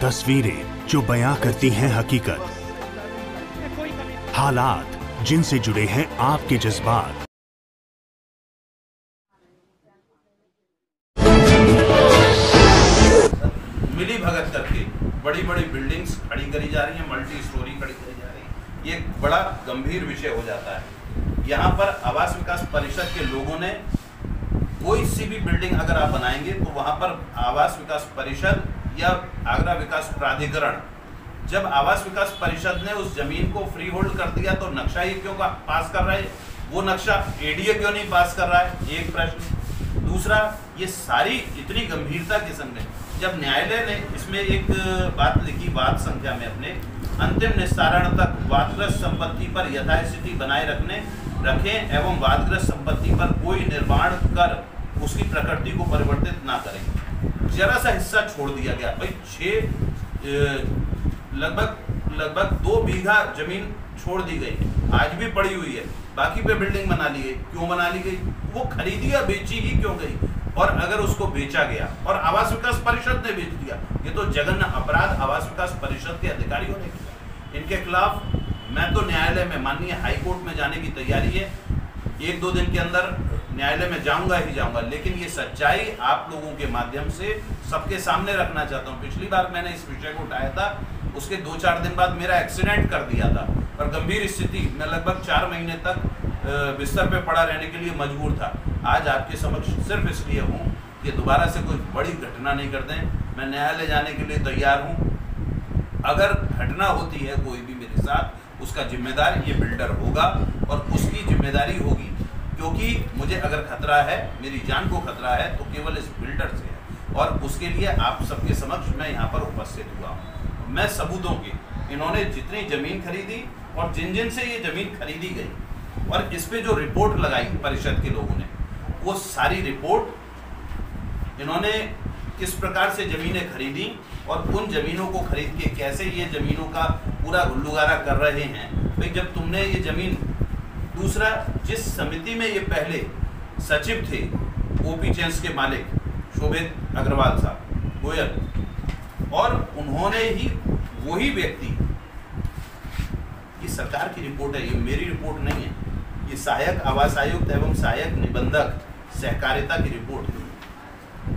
तस्वीरें जो बयां करती हैं हकीकत, हालात जिनसे जुड़े हैं आपके जज्बात। मिली भगत करके बड़ी बड़ी बिल्डिंग्स खड़ी करी जा रही हैं, मल्टी स्टोरी खड़ी करी जा रही है। ये एक बड़ा गंभीर विषय हो जाता है। यहाँ पर आवास विकास परिषद के लोगों ने कोई सी भी बिल्डिंग अगर आप बनाएंगे तो वहाँ पर आवास विकास परिषद या आगरा विकास प्राधिकरण, जब आवास विकास परिषद ने उस जमीन को फ्री होल्ड कर दिया तो नक्शा ही क्यों पास कर रहा है? वो नक्शा एडीए क्यों नहीं पास कर रहा है? एक प्रश्न। दूसरा, ये सारी इतनी गंभीरता के संग जब न्यायालय ने इसमें एक बात लिखी, वाद संख्या में अपने अंतिम निस्तारण तक वादग्रस्त संपत्ति पर यथास्थिति बनाए रखें एवं वादग्रस्त संपत्ति पर कोई निर्माण कर उसकी प्रकृति को परिवर्तित ना करें। जरा सा हिस्सा छोड़ दिया गया भाई, लगभग 2 बीघा जमीन छोड़ दी गई, आज भी पड़ी हुई है, बाकी पे बिल्डिंग बना ली गई। क्यों बना ली गई? वो खरीदी या बेची ही क्यों गई? और अगर उसको बेचा गया और आवास विकास परिषद ने बेच दिया, ये तो जघन्य अपराध आवास विकास परिषद के अधिकारियों ने किया। इनके खिलाफ मैं तो न्यायालय में, माननीय हाई कोर्ट में जाने की तैयारी है। 1-2 दिन के अंदर न्यायालय में जाऊंगा ही जाऊंगा, लेकिन ये सच्चाई आप लोगों के माध्यम से सबके सामने रखना चाहता हूँ। पिछली बार मैंने इस विषय को उठाया था, उसके 2-4 दिन बाद मेरा एक्सीडेंट कर दिया था और गंभीर स्थिति में लगभग 4 महीने तक बिस्तर पे पड़ा रहने के लिए मजबूर था। आज आपके समक्ष सिर्फ इसलिए हूँ कि दोबारा से कोई बड़ी घटना नहीं कर दें। मैं न्यायालय जाने के लिए तैयार हूँ। अगर घटना होती है कोई भी मेरे साथ, उसका जिम्मेदार ये बिल्डर होगा और उसकी जिम्मेदारी होगी, क्योंकि मुझे अगर खतरा है, मेरी जान को खतरा है तो केवल इस बिल्डर से है। और उसके लिए आप सबके समक्ष मैं यहाँ पर उपस्थित हुआ हूँ। मैं सबूतों के, इन्होंने जितनी जमीन खरीदी और जिन से ये जमीन खरीदी गई और इस पे जो रिपोर्ट लगाई परिषद के लोगों ने, वो सारी रिपोर्ट इन्होंने किस प्रकार से जमीनें खरीदी और उन जमीनों को खरीद के कैसे ये जमीनों का पूरा गुल्लुगारा कर रहे हैं। भाई जब तुमने ये जमीन, दूसरा, जिस समिति में ये पहले सचिव थे ओपी चेंस के मालिक शोभित अग्रवाल साहब गोयल, और उन्होंने ही वही व्यक्ति, ये सरकार की रिपोर्ट है, ये मेरी रिपोर्ट नहीं है, ये सहायक आवास आयुक्त एवं सहायक निबंधक सहकारिता की रिपोर्ट है।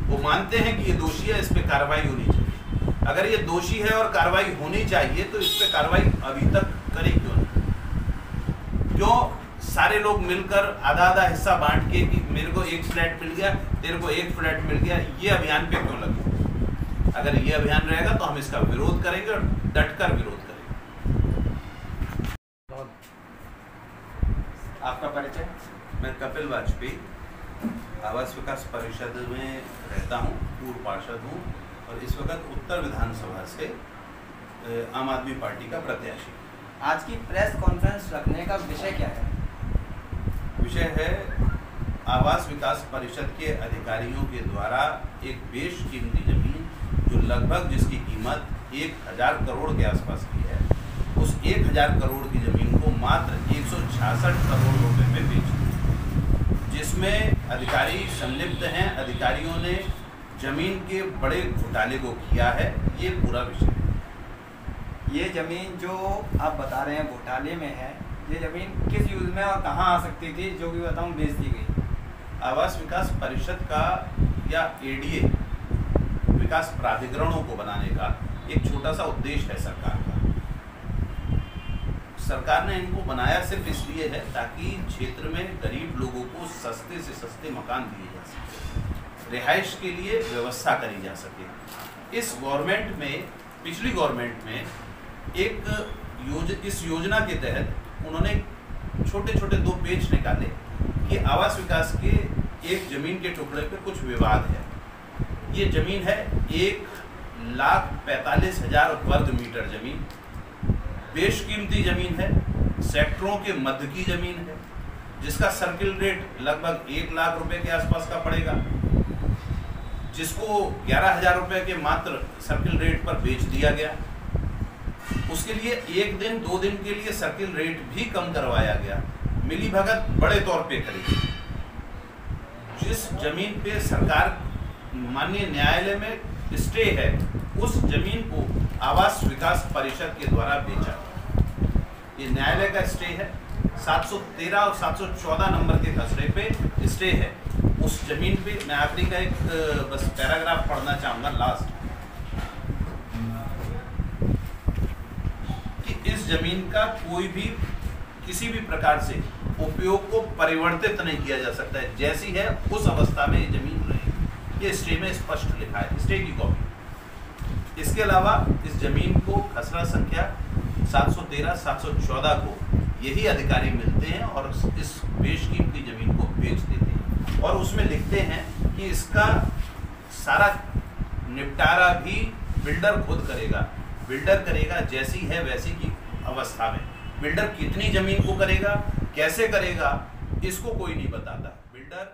वो मानते हैं कि ये दोषी है, इस पे कार्रवाई होनी चाहिए। अगर ये दोषी है और कार्रवाई होनी चाहिए तो इस पे कार्रवाई अभी तक करी क्यों नहीं? क्यों सारे लोग मिलकर आधा हिस्सा बांट के कि मेरे को 1 फ्लैट मिल गया, तेरे को 1 फ्लैट मिल गया, ये अभियान पे क्यों लगे? अगर ये अभियान रहेगा तो हम इसका विरोध करेंगे और डटकर विरोध करेंगे। आपका परिचय? मैं कपिल वाजपेयी आवास विकास परिषद में रहता हूँ, पूर्व पार्षद हूँ और इस वक्त उत्तर विधानसभा से आम आदमी पार्टी का प्रत्याशी। आज की प्रेस कॉन्फ्रेंस रखने का विषय क्या है? विषय है आवास विकास परिषद के अधिकारियों के द्वारा एक बेशकीमती जमीन, जो लगभग जिसकी कीमत 1000 करोड़ के आसपास की है, उस 1000 करोड़ की जमीन को मात्र 166 करोड़ रुपए में बेच दिया, जिसमें अधिकारी संलिप्त हैं। अधिकारियों ने जमीन के बड़े घोटाले को किया है, ये पूरा विषय है। ये जमीन जो आप बता रहे हैं घोटाले में है, ये जमीन किस यूज में और कहाँ आ सकती थी, जो भी बताऊँ बेच दी गई? आवास विकास परिषद का या एडीए विकास प्राधिकरणों को बनाने का एक छोटा सा उद्देश्य है सरकार का। सरकार ने इनको बनाया सिर्फ इसलिए है ताकि क्षेत्र में गरीब लोगों को सस्ते से सस्ते मकान दिए जा सके, रिहाइश के लिए व्यवस्था करी जा सके। इस गवर्नमेंट में, पिछली गवर्नमेंट में इस योजना के तहत उन्होंने छोटे छोटे 2 पेज निकाले कि आवास विकास के एक जमीन के टुकड़े पे कुछ विवाद है। ये जमीन है 1,45,000 वर्ग मीटर जमीन, बेशकीमती जमीन है, सेक्टरों के मध्य की जमीन है, जिसका सर्किल रेट लगभग 1 लाख रुपए के आसपास का पड़ेगा, जिसको 11,000 रुपए के मात्र सर्किल रेट पर बेच दिया गया। उसके लिए 1 दिन 2 दिन के लिए सर्किल रेट भी कम करवाया गया। मिली भगत बड़े तौर पे करी। जिस जमीन पे सरकार, माननीय न्यायालय में स्टे है उस जमीन को आवास विकास परिषद के द्वारा बेचा। ये न्यायालय का स्टे है, 713 और 714 नंबर के खसरे पे स्टे है। उस जमीन पे मैं आखिरी का एक बस पैराग्राफ पढ़ना चाहूंगा लास्ट, कि इस जमीन का कोई भी किसी भी प्रकार से उपयोग को परिवर्तित नहीं किया जा सकता है, जैसी है उस अवस्था में ये जमीन रहेगी। ये स्टे में स्पष्ट लिखा है, स्टे की कॉपी। इसके अलावा इस जमीन को खसरा संख्या 713, 714 को यही अधिकारी मिलते हैं और इस बेशकीमती जमीन को बेच देते हैं और उसमें लिखते हैं कि इसका सारा निपटारा भी बिल्डर खुद करेगा। बिल्डर करेगा जैसी है वैसी की अवस्था में। बिल्डर कितनी जमीन को करेगा, कैसे करेगा, इसको कोई नहीं बताता। बिल्डर